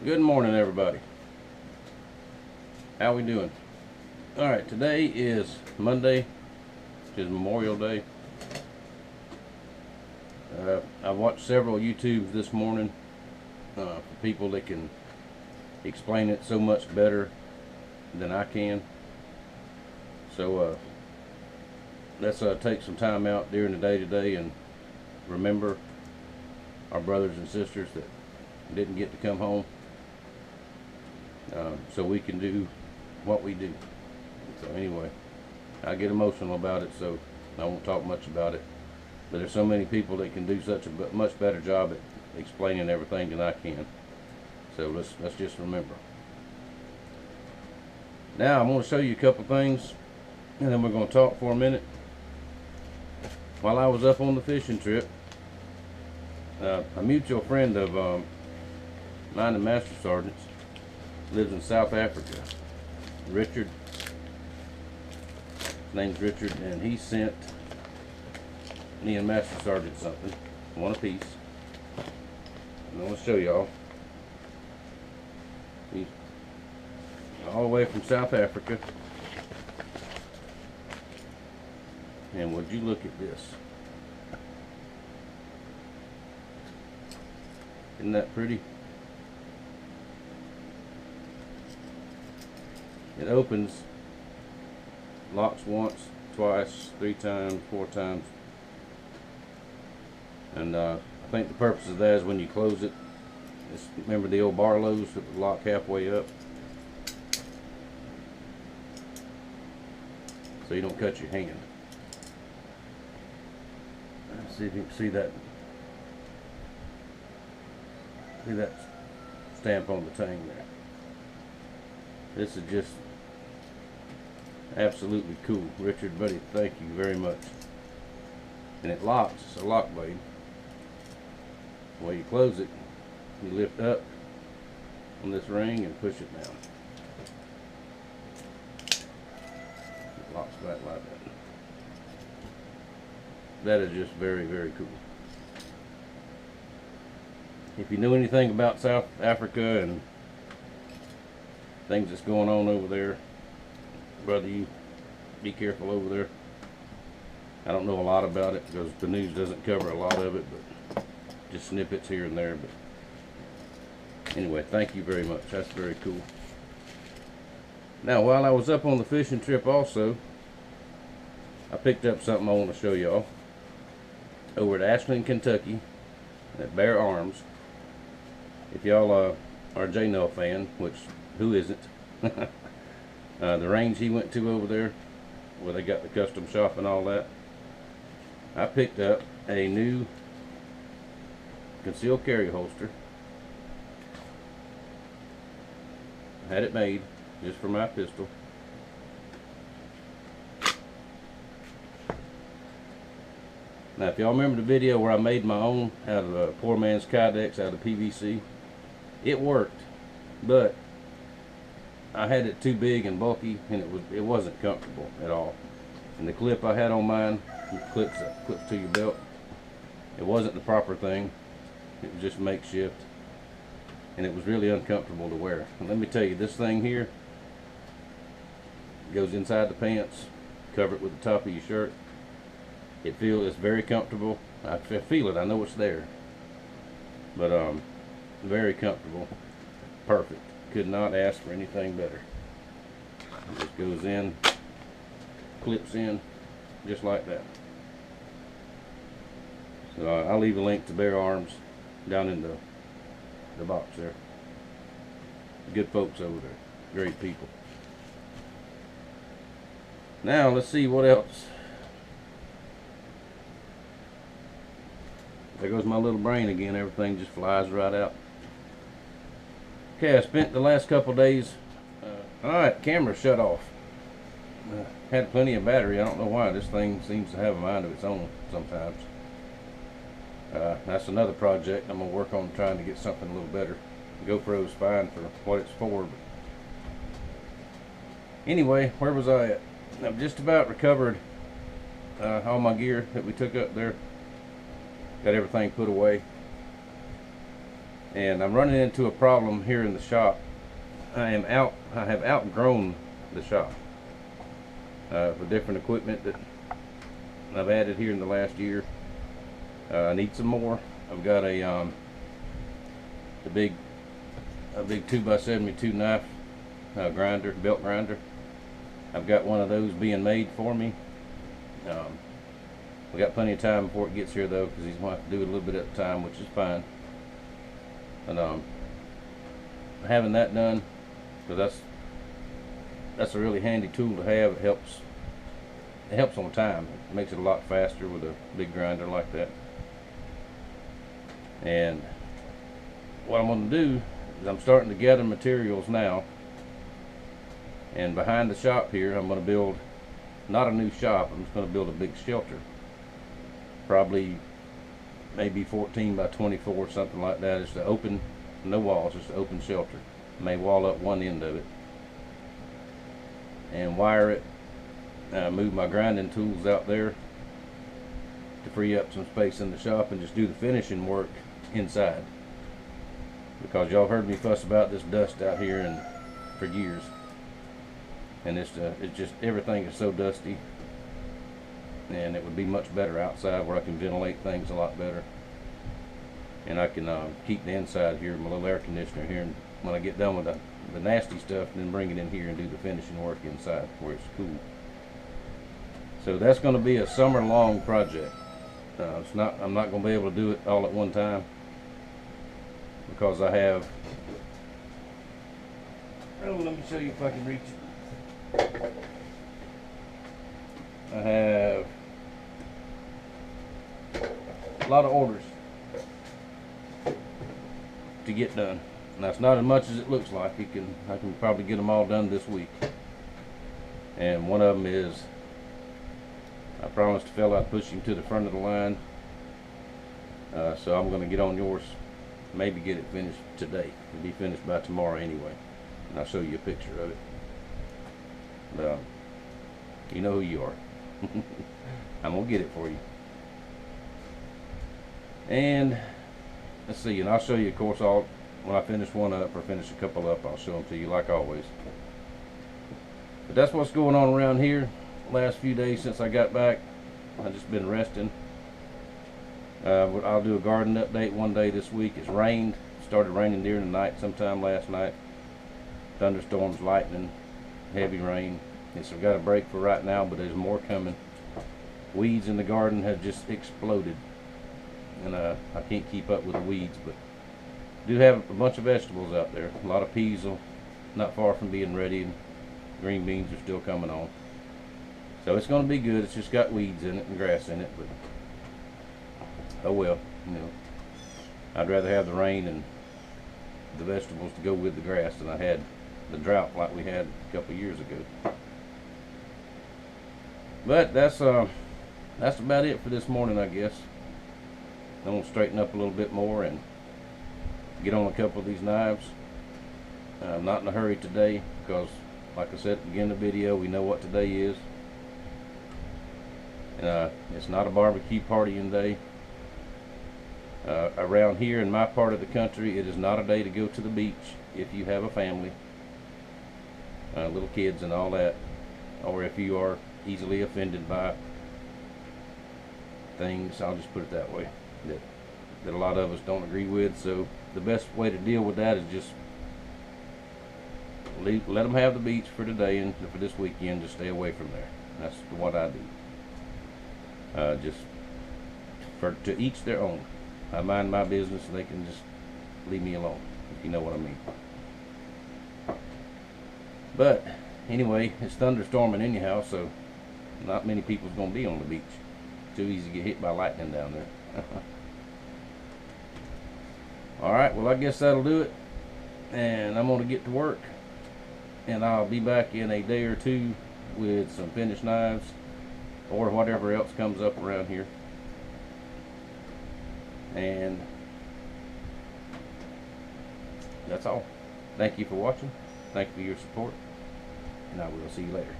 Good morning, everybody. How we doing? All right, today is Monday, which is Memorial Day. I watched several YouTubes this morning for people that can explain it so much better than I can. So let's take some time out during the day today and remember our brothers and sisters that didn't get to come home, so we can do what we do. So anyway, I get emotional about it, so I won't talk much about it. But there's so many people that can do such a much better job at explaining everything than I can. So let's just remember. Now I'm going to show you a couple things, and then we're going to talk for a minute. While I was up on the fishing trip, a mutual friend of mine, the Master Sergeant's, lives in South Africa. Richard. His name's Richard, and he sent me and Master Sergeant something, one apiece. And I want to show y'all. He's all the way from South Africa. And would you look at this? Isn't that pretty? It opens, locks once, twice, 3 times, 4 times. And I think the purpose of that is when you close it, remember the old Barlows that would lock halfway up? So you don't cut your hand. Let's see if you can see that. See that stamp on the tang there. This is just absolutely cool. Richard, buddy, thank you very much. And it locks. It's a lock blade. When you close it, you lift up on this ring and push it down. It locks back like that. That is just very, very cool. If you know anything about South Africa and things that's going on over there, brother, you be careful over there. I don't know a lot about it because the news doesn't cover a lot of it, but just snippets here and there. But anyway, thank you very much. That's very cool. Now, while I was up on the fishing trip also, I picked up something I want to show y'all. Over at Ashland, Kentucky, at Bear Arms. If y'all are a J-Nell fan, which who isn't? The range he went to over there, where they got the custom shop and all that, I picked up a new concealed carry holster. I had it made just for my pistol. Now, if y'all remember the video where I made my own out of a poor man's Kydex out of PVC, it worked, but I had it too big and bulky, and it wasn't comfortable at all. And the clip I had on mine, clips to your belt, it wasn't the proper thing. It was just makeshift, and it was really uncomfortable to wear. And let me tell you, this thing here goes inside the pants, cover it with the top of your shirt. It's very comfortable. I feel it. I know it's there, but very comfortable. Perfect. Could not ask for anything better. It just goes in, clips in, just like that. So I'll leave a link to Bear Arms down in the box there. Good folks over there. Great people. Now let's see what else. There goes my little brain again. Everything just flies right out. Okay, I spent the last couple days. Alright, camera shut off. Had plenty of battery. I don't know why. This thing seems to have a mind of its own sometimes. That's another project I'm going to work on, trying to get something a little better. GoPro's fine for what it's for. But anyway, where was I at? I've just about recovered all my gear that we took up there. Got everything put away. And I'm running into a problem here in the shop. I have outgrown the shop for different equipment that I've added here in the last year. I need some more. I've got a big 2x72 knife grinder, belt grinder. I've got one of those being made for me. We got plenty of time before it gets here though, because he's going to have to do it a little bit at a time, which is fine. And having that done, because that's a really handy tool to have. It helps on time. It makes it a lot faster with a big grinder like that. And what I'm going to do is I'm starting to gather materials now. And behind the shop here, I'm going to build not a new shop. I'm just going to build a big shelter. Probably maybe 14 by 24, something like that. It's the open, no walls, just an open shelter. May wall up one end of it and wire it. Move my grinding tools out there to free up some space in the shop and just do the finishing work inside. Because y'all heard me fuss about this dust out here and for years, and it's just everything is so dusty. And it would be much better outside where I can ventilate things a lot better. And I can keep the inside here, my little air conditioner here, and when I get done with the nasty stuff, then bring it in here and do the finishing work inside where it's cool. So that's going to be a summer-long project. I'm not going to be able to do it all at one time, because I have. Oh, let me show you if I can reach it. I have a lot of orders to get done. Now it's not as much as it looks like. I can probably get them all done this week. And one of them is, I promised a fella I'd push him to the front of the line. So I'm going to get on yours, maybe get it finished today. It'll be finished by tomorrow anyway. And I'll show you a picture of it. But you know who you are. I'm going to get it for you. And let's see, and I'll show you, of course, when I finish one up or finish a couple up, I'll show them to you like always. But that's what's going on around here. Last few days since I got back, I've just been resting. I'll do a garden update one day this week. It's rained. Started raining during the night sometime last night. Thunderstorms, lightning, heavy rain. It's got a break for right now, but there's more coming. Weeds in the garden have just exploded, and I can't keep up with the weeds, but do have a bunch of vegetables out there. A lot of peas are not far from being ready, and green beans are still coming on. So it's going to be good. It's just got weeds in it and grass in it, but oh well, you know. I'd rather have the rain and the vegetables to go with the grass than I had the drought like we had a couple years ago. But that's about it for this morning, I guess. I'm going to straighten up a little bit more and get on a couple of these knives. I'm not in a hurry today because, like I said at the beginning of the video, we know what today is. It's not a barbecue partying day. Around here in my part of the country, it is not a day to go to the beach if you have a family, little kids and all that, or if you are easily offended by things, I'll just put it that way, that a lot of us don't agree with. So the best way to deal with that is just let them have the beach for today, and for this weekend just stay away from there. That's what I do. Just to each their own. I mind my business, and they can just leave me alone, if you know what I mean. But anyway, it's thunderstorming anyhow, so not many people's gonna be on the beach. Too easy to get hit by lightning down there. Alright, well I guess that'll do it. And I'm gonna get to work. And I'll be back in a day or two with some finished knives or whatever else comes up around here. And that's all. Thank you for watching. Thank you for your support. And I will see you later.